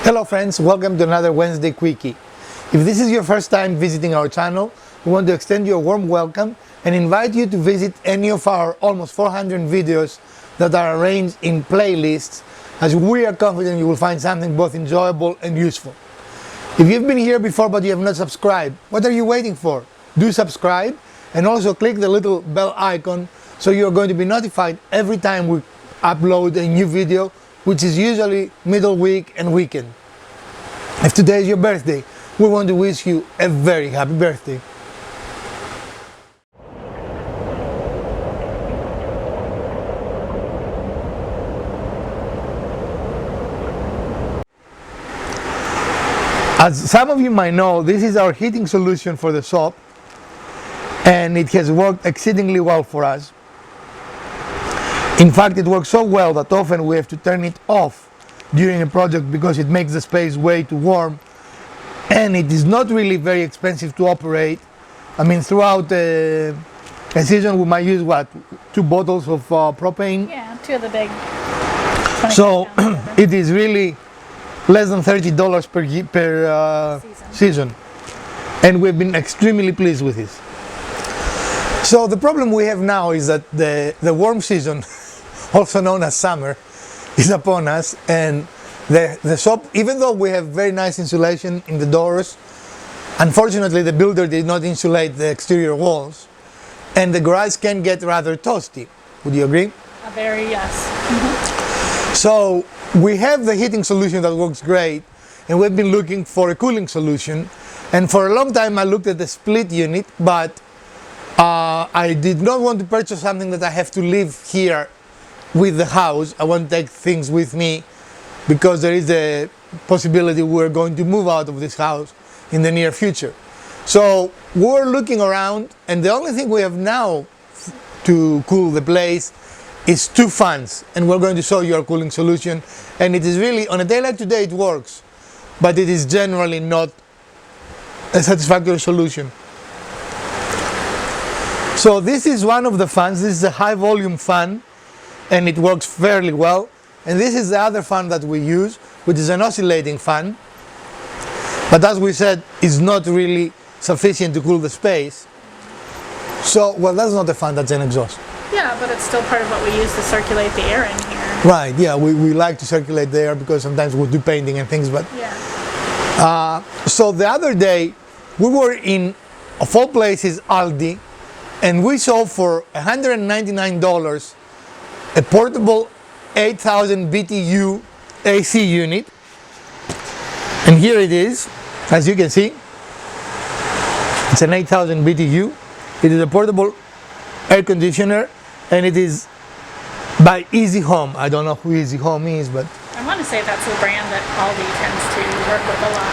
Hello friends, welcome to another Wednesday Quickie. If this is your first time visiting our channel, we want to extend you a warm welcome and invite you to visit any of our almost 400 videos that are arranged in playlists, as we are confident you will find something both enjoyable and useful. If you've been here before but you have not subscribed, what are you waiting for? Do subscribe and also click the little bell icon so you are going to be notified every time we upload a new video, which is usually middle week and weekend. If today is your birthday, we want to wish you a very happy birthday. As some of you might know, this is our heating solution for the shop, and it has worked exceedingly well for us. In fact, it works so well that often we have to turn it off during a project because it makes the space way too warm, and it is not really very expensive to operate. I mean, throughout a season we might use 2 bottles of propane. Yeah, 2 of the big. So it is really less than $30 per season, and we've been extremely pleased with this. So the problem we have now is that the warm season, also known as summer, is upon us, and the shop, even though we have very nice insulation in the doors, unfortunately the builder did not insulate the exterior walls, and the garage can get rather toasty. Would you agree? Yes. So we have the heating solution that works great, and we've been looking for a cooling solution, and for a long time I looked at the split unit, but I did not want to purchase something that I have to leave here with the house. I want to take things with me because there is a possibility we're going to move out of this house in the near future. So we're looking around, and the only thing we have now to cool the place is 2 fans, and we're going to show you our cooling solution. And it is really, on a day like today, it works, but it is generally not a satisfactory solution. So this is one of the fans. This is a high volume fan, and it works fairly well. And this is the other fan that we use, which is an oscillating fan, but as we said, is not really sufficient to cool the space. So, well, that's not a fan, that's an exhaust. Yeah, but it's still part of what we use to circulate the air in here. Right, yeah, we like to circulate the air because sometimes we'll do painting and things, but... Yeah. So the other day, we were in, of all places, Aldi, and we saw for $199 a portable 8000 BTU AC unit, and here it is, as you can see. It's an 8000 BTU. It is a portable air conditioner, and it is by Easy Home. I don't know who Easy Home is, but I want to say that's the brand that Aldi tends to work with a lot.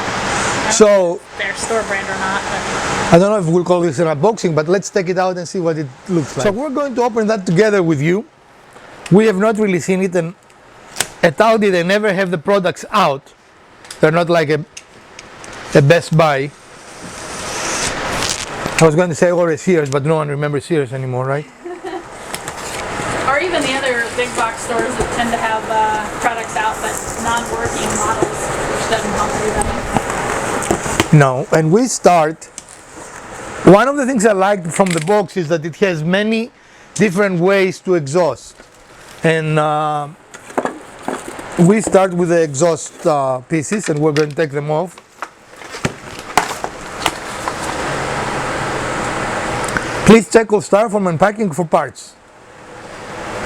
So their store brand or not, but I don't know if we'll call this an unboxing, but let's take it out and see what it looks like. So we're going to open that together with you. We have not really seen it, and at Aldi they never have the products out. They're not like a Best Buy. I was going to say or a Sears, but no one remembers Sears anymore, right? or even the other big box stores that tend to have products out but non-working models, which doesn't help anybody. No, and we start. One of the things I liked from the box is that it has many different ways to exhaust, and we start with the exhaust pieces, and we're going to take them off. Please check all Styrofoam and packing for parts.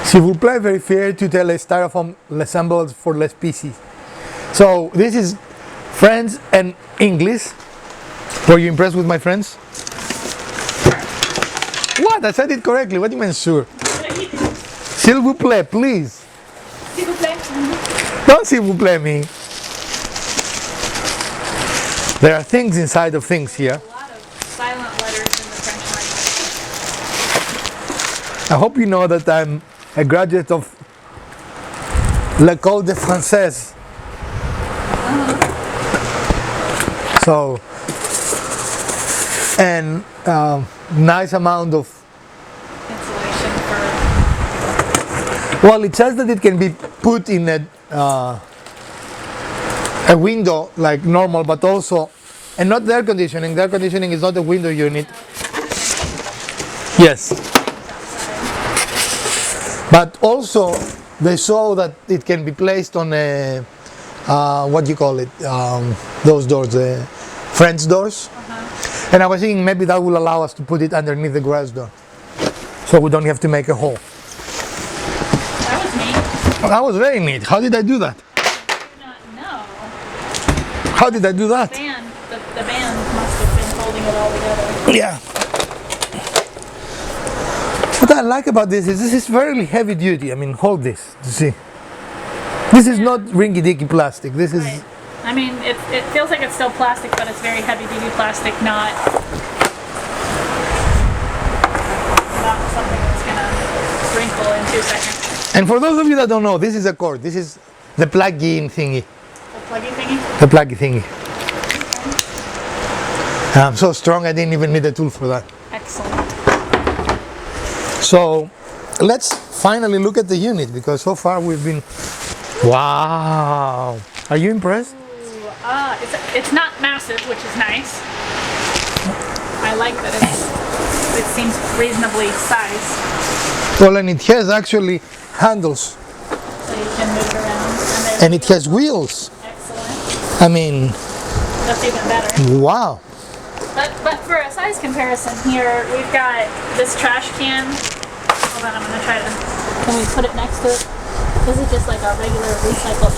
S'il vous plaît, vérifiez tout les Styrofoam l'assemblage for les pieces. So this is French and English. Were you impressed with my French? What? I said it correctly. What do you mean, sure? S'il vous plaît, please. S'il vous plaît. Don't s'il vous plaît me. There are things inside of things here. A lot of silent letters in the French language. I hope you know that I'm a graduate of l'École de Française. So, and nice amount of Insulation for Well, it says that it can be put in a a window like normal, but also, and not the air conditioning. The air conditioning is not a window unit. Yes, but also they saw that it can be placed on a what do you call it? Those doors, French doors. And I was thinking maybe that will allow us to put it underneath the garage door, so we don't have to make a hole. That was neat. That was very neat. How did I do that? No. How did I do that? The band must have been holding it all together. Yeah. What I like about this is very heavy duty. I mean, hold this. You see, this is not rinky-dinky plastic. This is. Right. I mean, it feels like it's still plastic, but it's very heavy-duty plastic, not something that's gonna wrinkle in 2 seconds. And for those of you that don't know, this is a cord. This is the plug-in thingy. The pluggy thingy? The plug thingy. I'm so strong I didn't even need a tool for that. Excellent. So let's finally look at the unit, because so far we've been. Wow! Are you impressed? It's not massive, which is nice. I like that it seems reasonably sized, Well, and it has actually handles, so you can move it around. and it has wheels. Excellent. I mean, That's even better. wow! But for a size comparison here, we've got this trash can. Hold on, I'm gonna try to. Can we put it next to it? This is just like a regular recycled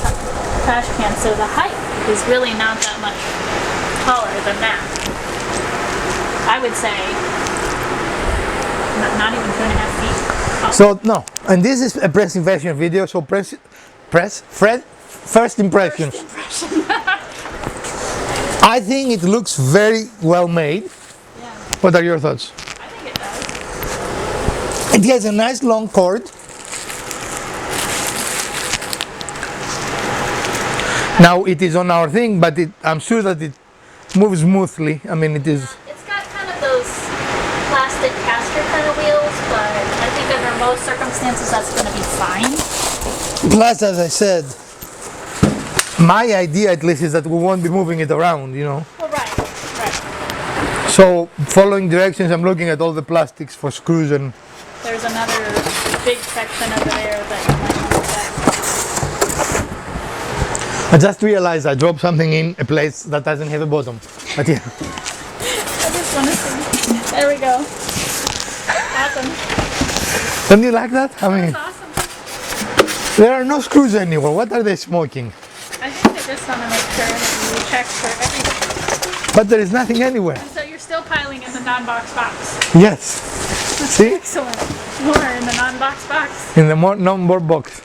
trash can, so the height is really not that much taller than that. I would say not even 2.5 feet. tall. So no, and this is a press impression video. So first impressions. I think it looks very well made. Yeah, What are your thoughts? I think it does. It has a nice long cord. Now it is on our thing, but I'm sure that it moves smoothly. I mean, it is. It's got kind of those plastic caster kind of wheels, but I think under most circumstances that's going to be fine. Plus, as I said, my idea at least is that we won't be moving it around, you know. Well, right. So, following directions, I'm looking at all the plastics for screws and. There's another big section over there that you might want to check. I just realized I dropped something in a place that doesn't have a bottom. But yeah. I just want to see. There we go. Awesome. Don't you like that? I mean, That's awesome. there are no screws anywhere. What are they smoking? I think they just want to make sure that you check for everything. But there is nothing anywhere. So you're still piling in the non-box box. Yes. See? Excellent. More in the non-box box. In the number box.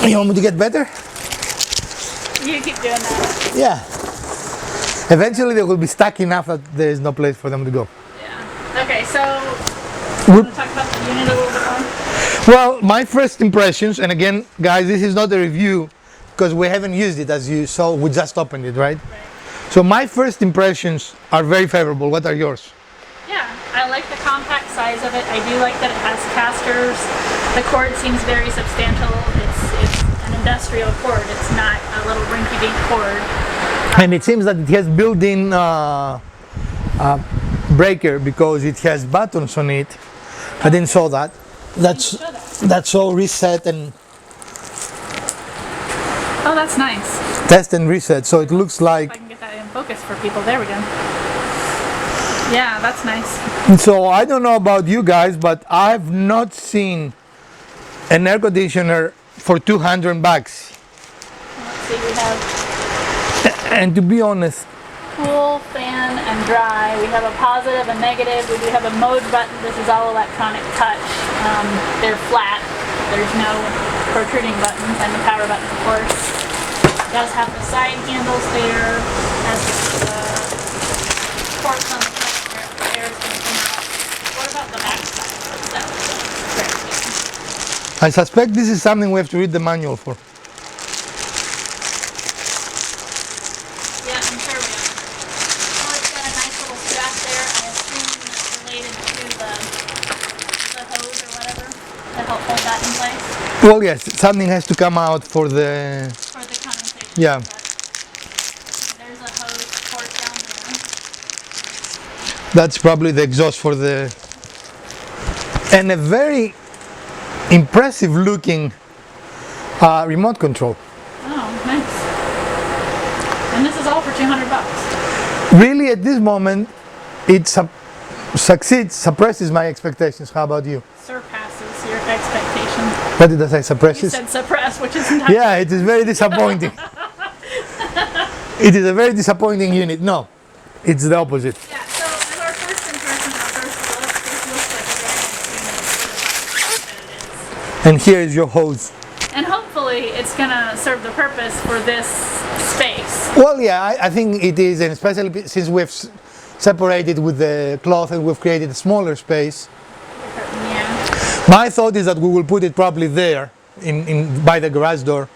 You want me to get better? You keep doing that. Yeah. Eventually they will be stuck enough that there is no place for them to go. Yeah. Okay, so you want to talk about the unit a little bit more? Well, my first impressions, and again, guys, this is not a review because we haven't used it, as you saw. We just opened it, right? Right. So my first impressions are very favorable. What are yours? Yeah, I like the compact size of it. I do like that it has casters. The cord seems very substantial. It's an industrial cord. It's not a little rinky-dink cord. And it seems that it has built-in breaker because it has buttons on it. I didn't saw that. That's all reset and Oh, that's nice. test and reset. So it looks If I like. can get that in focus for people. There we go. Yeah, that's nice. So I don't know about you guys, but I've not seen an air conditioner for $200. Let's see, we have And to be honest, cool, fan, and dry. We have a positive, a negative. We do have a mode button. This is all electronic touch. They're flat. There's no protruding buttons, and the power button, of course. It does have the side handles there. Has the ports on the front where the air is going to come out. What about the back side? I suspect this is something we have to read the manual for. Yeah, I'm sure we are. Oh, it's got a nice little strap there. I assume that's related to the hose or whatever to help hold that in place. Well, yes, something has to come out for the. For the kind of Yeah. There's a hose port down there. That's probably the exhaust for the, and a very impressive looking remote control. Oh, nice. And this is all for $200. Really, at this moment, it suppresses my expectations. How about you? Surpasses your expectations. What did I say? You Suppresses? said suppress, which is not. Yeah, it is very disappointing. It is a very disappointing unit. No, it's the opposite. Yeah, so as our first impression, our first look, this looks like a very nice unit for the And here is your hose. and hopefully it's gonna serve the purpose for this space. Well, yeah, I think it is, and especially since we've separated with the cloth and we've created a smaller space. Yeah. My thought is that we will put it probably there, in by the garage door.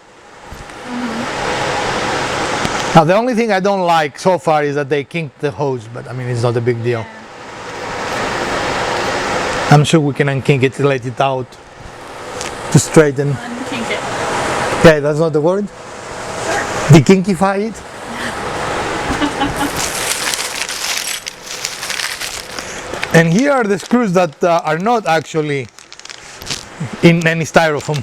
Now, the only thing I don't like so far is that they kinked the hose, but I mean, it's not a big deal. I'm sure we can unkink it, let it out to straighten. Unkink it. Yeah, that's not the word? Dekinkify it? And here are the screws that are not actually in any styrofoam.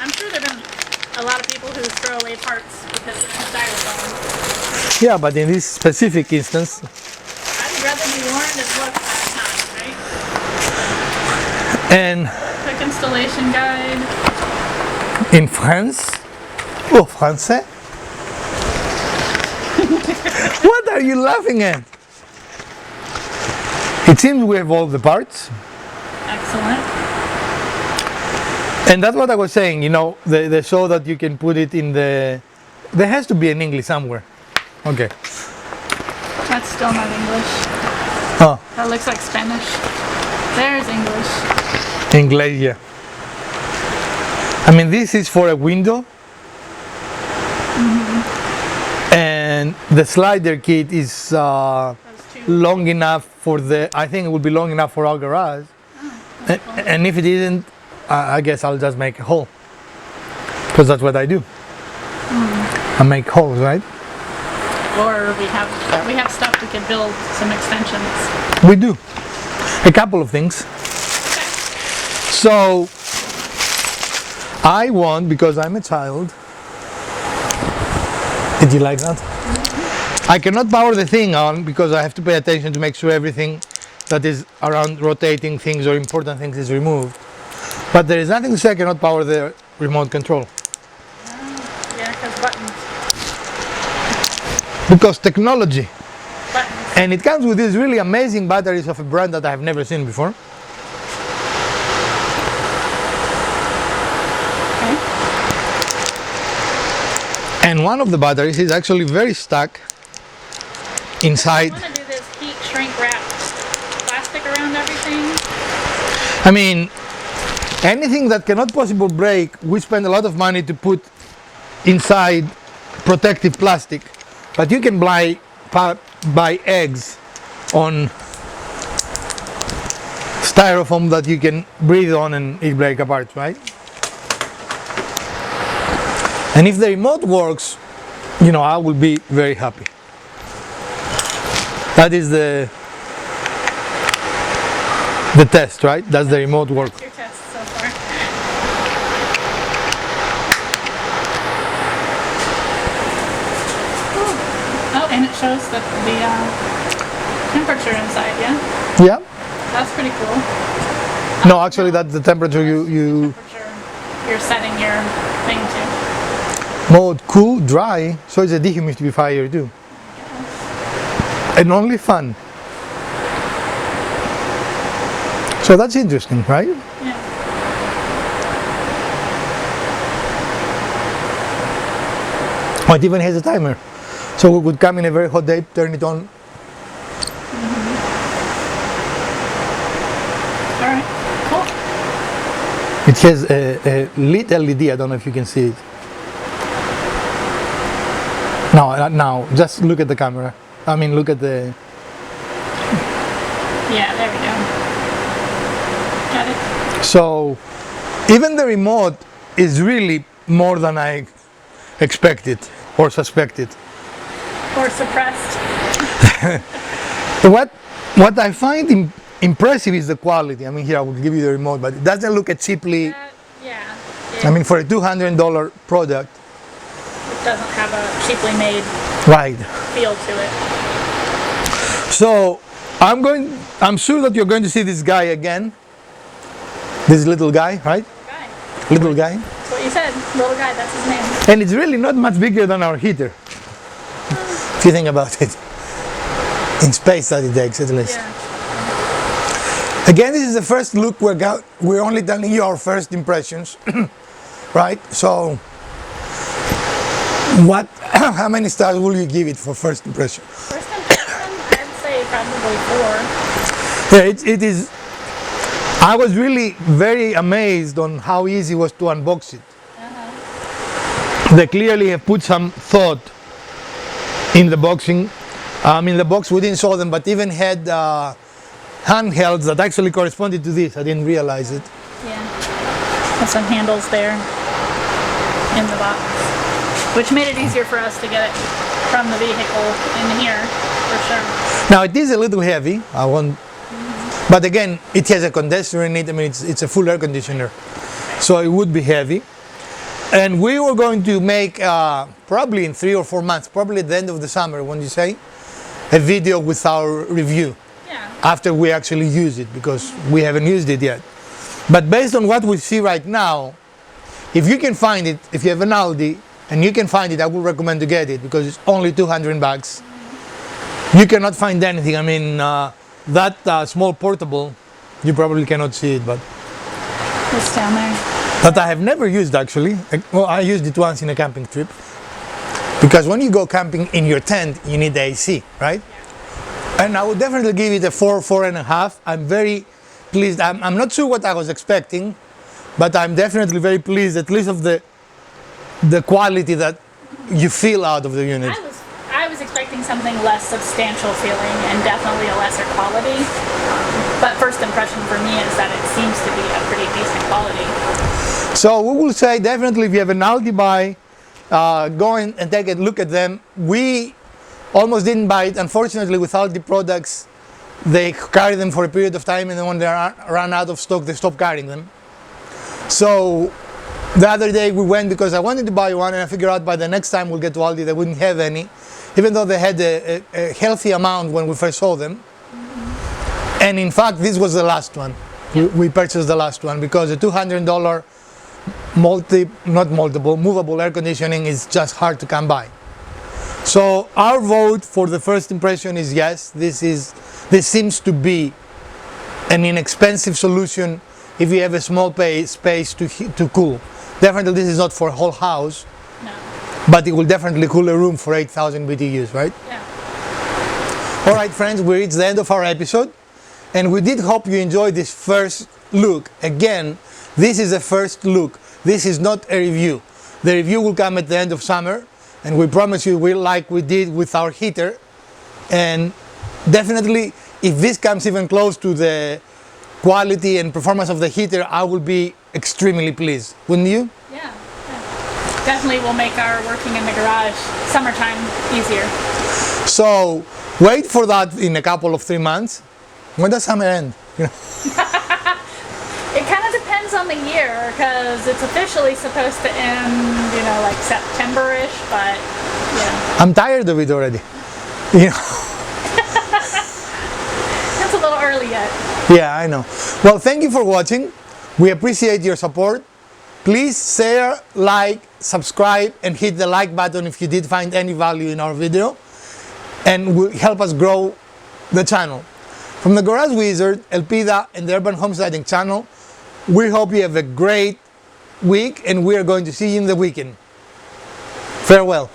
I'm sure there have been a lot of people who throw away parts because they're in styrofoam. Yeah, but in this specific instance, I'd rather be worn than look at times, right? and Quick installation guide. in France, oh, français? What are you laughing at? It seems we have all the parts. Excellent. And that's what I was saying, you know, the show that you can put it in the, there has to be an English somewhere. Okay. That's still not English. Oh, That looks like Spanish. There's English. English, yeah. I mean, this is for a window. And the slider kit is Those two. long enough for the, I think it will be long enough for our garage. And if it isn't, I guess I'll just make a hole. Because that's what I do. I make holes, right? Or we have stuff we could build some extensions. We do. A couple of things. So, I want, because I'm a child. Did you like that? I cannot power the thing on because I have to pay attention to make sure everything that is around rotating things or important things is removed. But there is nothing to say I cannot power the remote control. Yeah, because buttons. Because technology. Buttons. And it comes with these really amazing batteries of a brand that I have never seen before. Okay. And one of the batteries is actually very stuck inside. I want to do this heat shrink wrap plastic around everything. I mean, anything that cannot possibly break, we spend a lot of money to put inside protective plastic. But you can buy eggs on styrofoam that you can breathe on and it break apart, right? And if the remote works, you know, I will be very happy. That is the test, right? Does the remote work? What's your test so far? Oh, and it shows that the temperature inside, yeah? Yeah? That's pretty cool. No, actually that's the temperature you Temperature you're setting your thing to. mode cool, dry, so it's a dehumidifier too. And only fun. So that's interesting, right? Yeah. Oh, it even has a timer. So we could come in a very hot day, turn it on. All right. Cool. It has a lit LED, I don't know if you can see it. Now, just look at the camera. I mean, look at the... Yeah, there we go. Got it. So, even the remote is really more than I expected or suspected. Or suppressed. What I find impressive is the quality. I mean, here I will give you the remote, but it doesn't look cheaply. Yeah. I mean, for a $200 product. It doesn't have a cheaply made Right. feel to it. So I'm sure that you're going to see this guy again. This little guy, right? Guy. Little guy. That's what you said. Little guy, that's his name. And it's really not much bigger than our heater. If you think about it. In space that it takes, at least. Yeah. Again, this is the first look. We're only telling you our first impressions. Right? So, how many stars will you give it for first impression? First impression, I'd say probably 4. Yeah, it is. I was really very amazed on how easy it was to unbox it. They clearly have put some thought in the boxing. In the box we didn't show them, but even had handhelds that actually corresponded to this. I didn't realize it. Yeah. Have some handles there in the box, which made it easier for us to get it from the vehicle in here, for sure. Now it is a little heavy. But again, it has a condenser in it. I mean, it's a full air conditioner, so it would be heavy. And we were going to make probably in 3 or 4 months, probably at the end of the summer, when you say, a video with our review. Yeah. After we actually use it, because we haven't used it yet. But based on what we see right now, if you can find it, if you have an Aldi and you can find it, I would recommend to get it because it's only $200. You cannot find anything. I mean, that small portable, you probably cannot see it, but It's down there. that I have never used actually. Well, I used it once in a camping trip. Because when you go camping in your tent, you need the AC, right? And I would definitely give it a 4, 4.5. I'm very pleased. I'm not sure what I was expecting, but I'm definitely very pleased, at least of the quality that you feel out of the unit. I was expecting something less substantial feeling and definitely a lesser quality. But first impression for me is that it seems to be a pretty decent quality. So we will say definitely if you have an Aldi buy, go in and take a look at them. We almost didn't buy it. Unfortunately, with Aldi products, they carry them for a period of time and then when they run out of stock, they stop carrying them. So the other day we went because I wanted to buy one and I figured out by the next time we'll get to Aldi they wouldn't have any, even though they had a healthy amount when we first saw them. And in fact, this was the last one. We purchased the last one because the $200 movable air conditioning is just hard to come by. So our vote for the first impression is yes. This seems to be an inexpensive solution if you have a small space to cool. Definitely this is not for a whole house, No. but it will definitely cool a room for 8,000 BTUs, right? Yeah. Alright friends, we reached the end of our episode and we did hope you enjoyed this first look. Again, this is a first look. This is not a review. The review will come at the end of summer and we promise you we'll like we did with our heater. And definitely if this comes even close to the quality and performance of the heater, I will be extremely pleased. Wouldn't you? Yeah. Definitely will make our working in the garage summertime easier. So wait for that in a couple of 3 months. When does summer end? It kind of depends on the year because it's officially supposed to end, like September-ish, but yeah. I'm tired of it already. You know. It's a little early yet. Yeah, I know. Well, thank you for watching. We appreciate your support. Please share, like, subscribe, and hit the like button if you did find any value in our video, and will help us grow the channel. From the Garage Wizard, Elpida, and the Urban Homesteading channel, we hope you have a great week, and we are going to see you in the weekend. Farewell.